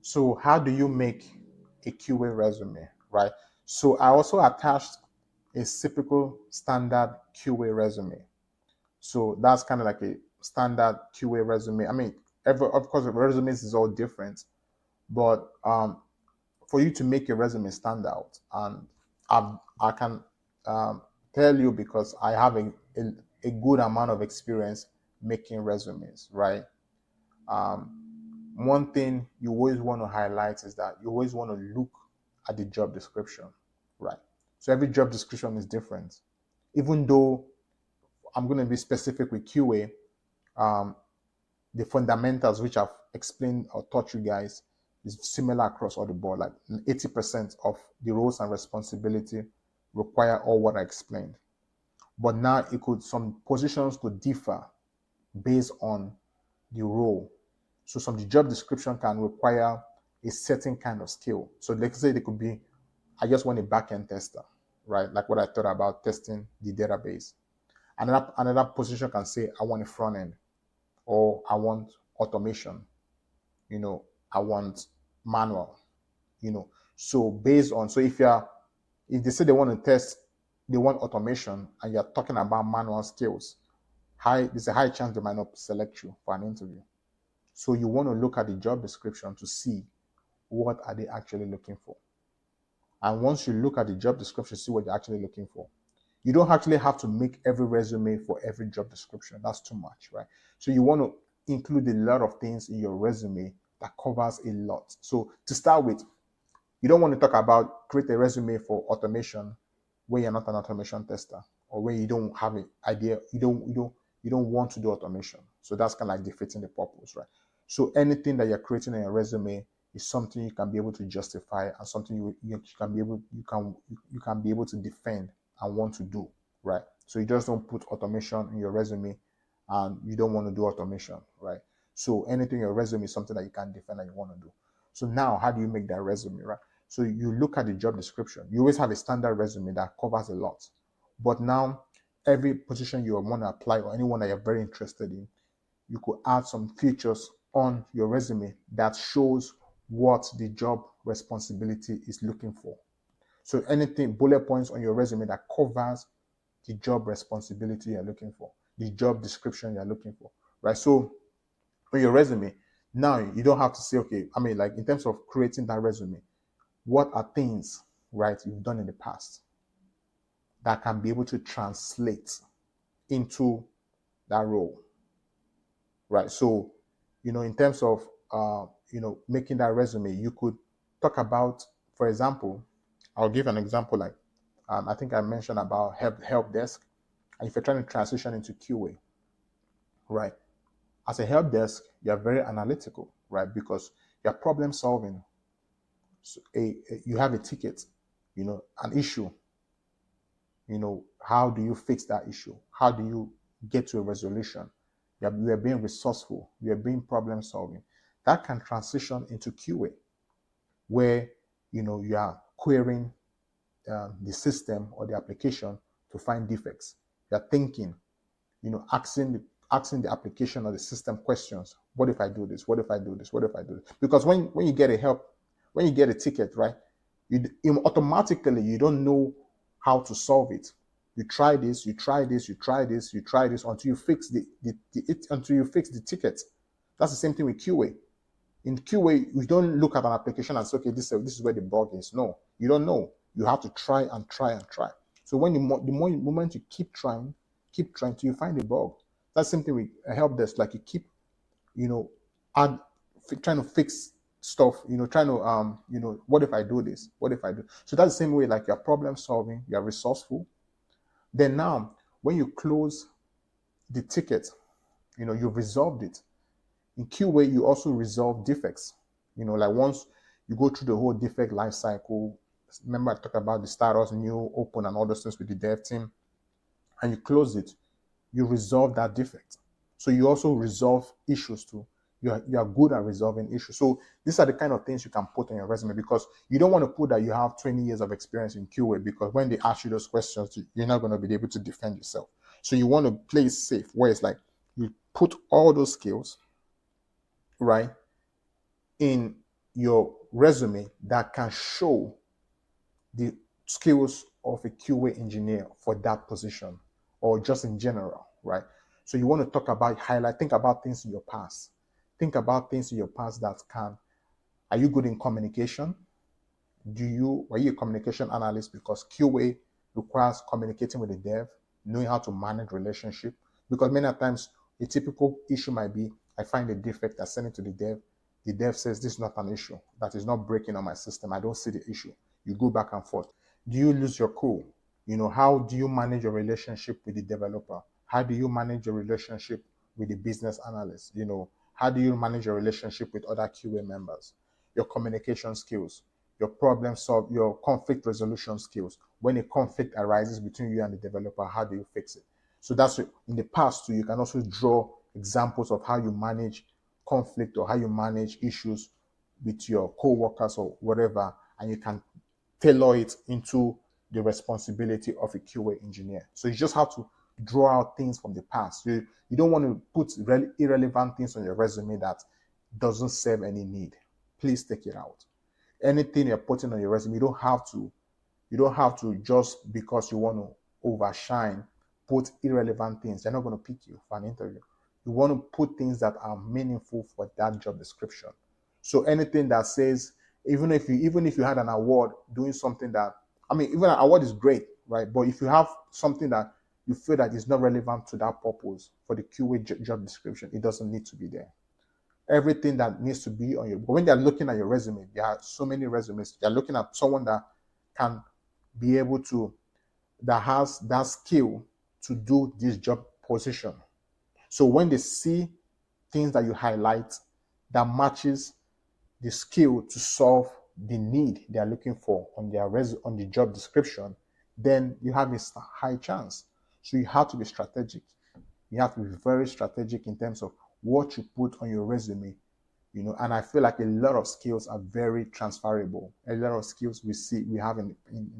So how do you make a QA resume, right? So I also attached a typical standard QA resume. So that's kind of like a standard QA resume. I mean, of course, resumes is all different, but for you to make your resume stand out, and I can tell you because I have a good amount of experience making resumes, right? One thing you always want to highlight is that you always want to look at the job description, right? So every job description is different. Even though I'm going to be specific with QA, um, the fundamentals which I've explained or taught you guys is similar across all the board. Like 80% of the roles and responsibility require all what I explained. But now some positions could differ based on the role. So some of the job description can require a certain kind of skill. So let's say they could be, I just want a backend tester, right? Like what I thought about testing the database. Another position can say I want a front end, or I want automation, I want manual, So based on, so if they say they want to test, they want automation, and you're talking about manual skills, there's a high chance they might not select you for an interview. So you want to look at the job description to see what are they actually looking for. And once you look at the job description, see what they're actually looking for. You don't actually have to make every resume for every job description. That's too much, right? So you want to include a lot of things in your resume that covers a lot. So to start with, you don't want to talk about create a resume for automation where you're not an automation tester, or where you don't have an idea, you don't want to do automation. So that's kind of like defeating the purpose, right? So anything that you're creating in your resume is something you can be able to justify, and something you can be able you can be able to defend and want to do, right? So you just don't put automation in your resume and you don't want to do automation, right? So anything in your resume is something that you can defend and you want to do. So now, how do you make that resume, right? So you look at the job description. You always have a standard resume that covers a lot. But now, every position you want to apply, or anyone that you're very interested in, you could add some features on your resume that shows what the job responsibility is looking for. So anything, bullet points on your resume that covers the job responsibility you're looking for, the job description you're looking for, right? So on your resume, now you don't have to say, okay, I mean, like in terms of creating that resume, what are things, right, you've done in the past that can be able to translate into that role, right? So, in terms of, making that resume, you could talk about, for example, I'll give an example like, I think I mentioned about help desk, and if you're trying to transition into QA, right? As a help desk, you're very analytical, right? Because you're problem solving. So you have a ticket, an issue, how do you fix that issue? How do you get to a resolution? You are being resourceful, you are being problem solving. That can transition into QA, where you are querying the system or the application to find defects. You are thinking, asking the application or the system questions. What if I do this? What if I do this? What if I do this? Because when you get when you get a ticket, right, automatically you don't know how to solve it. You try this, you try this, you try this, you try this until you fix until you fix the ticket. That's the same thing with QA. In QA, you don't look at an application and say, okay, this is where the bug is. No, you don't know. You have to try and try and try. So when moment you keep trying till you find a bug. That's the same thing with a help desk. Like you keep, you know, add, trying to fix stuff. Trying to what if I do this? What if I do? So that's the same way. Like you're problem solving, you're resourceful. Then now, when you close the ticket, you've resolved it. In QA, you also resolve defects. Like once you go through the whole defect life cycle, remember I talked about the status, new, open, and all those things with the dev team, and you close it, you resolve that defect. So you also resolve issues too. You are good at resolving issues. So these are the kind of things you can put on your resume, because you don't want to put that you have 20 years of experience in QA, because when they ask you those questions, you're not going to be able to defend yourself. So you want to play it safe, where it's like you put all those skills, right, in your resume that can show the skills of a QA engineer for that position or just in general, right? So you want to talk about highlight, think about things in your past. Think about things in your past that can, are you good in communication? Are you a communication analyst? Because QA requires communicating with the dev, knowing how to manage relationship. Because many times a typical issue might be, I find a defect, I send it to the dev. The dev says this is not an issue, that is not breaking on my system. I don't see the issue. You go back and forth. Do you lose your cool? How do you manage your relationship with the developer? How do you manage your relationship with the business analyst? How do you manage your relationship with other QA members? Your communication skills, your problem solve, your conflict resolution skills. When a conflict arises between you and the developer, how do you fix it? So that's in the past too. You can also draw examples of how you manage conflict or how you manage issues with your co-workers or whatever, and you can tailor it into the responsibility of a QA engineer. So you just have to draw out things from the past. You don't want to put irrelevant things on your resume that doesn't serve any need. Please take it out. Anything you're putting on your resume, you don't have to just because you want to overshine, put irrelevant things. They're not going to pick you for an interview. You want to put things that are meaningful for that job description. So anything that says, even if you had an award doing something that, even an award is great, right? But if you have something that you feel that is not relevant to that purpose for the QA job description, it doesn't need to be there. Everything that needs to be on your, but when they're looking at your resume, there are so many resumes. They're looking at someone that can be able to, that has that skill to do this job position. So when they see things that you highlight that matches the skill to solve the need they are looking for on their on the job description, then you have a high chance. So you have to be strategic. You have to be very strategic in terms of what you put on your resume. And I feel like a lot of skills are very transferable. A lot of skills we have in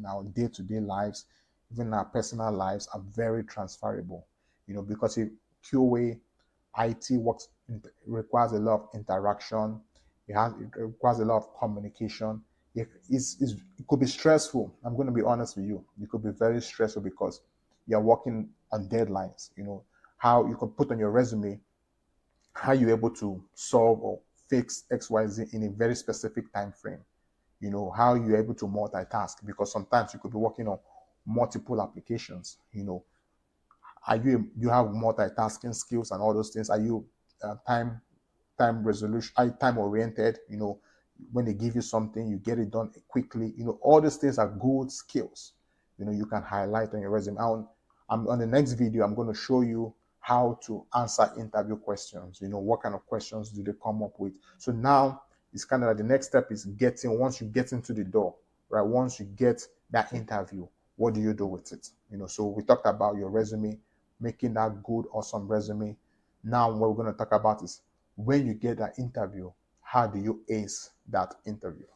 our day-to-day lives, even in our personal lives, are very transferable. Because QA IT works requires a lot of interaction. It requires a lot of communication. It could be stressful. I'm going to be honest with you. It could be very stressful because you're working on deadlines. How you could put on your resume how you're able to solve or fix XYZ in a very specific time frame. How you're able to multitask, because sometimes you could be working on multiple applications. You have multitasking skills and all those things? Are you time resolution, time oriented? When they give you something, you get it done quickly. All these things are good skills. You can highlight on your resume. On the next video, I'm going to show you how to answer interview questions. What kind of questions do they come up with? So now it's kind of like the next step is once you get into the door, right? Once you get that interview, what do you do with it? So we talked about your resume, making that good, awesome resume. Now what we're going to talk about is when you get that interview, how do you ace that interview?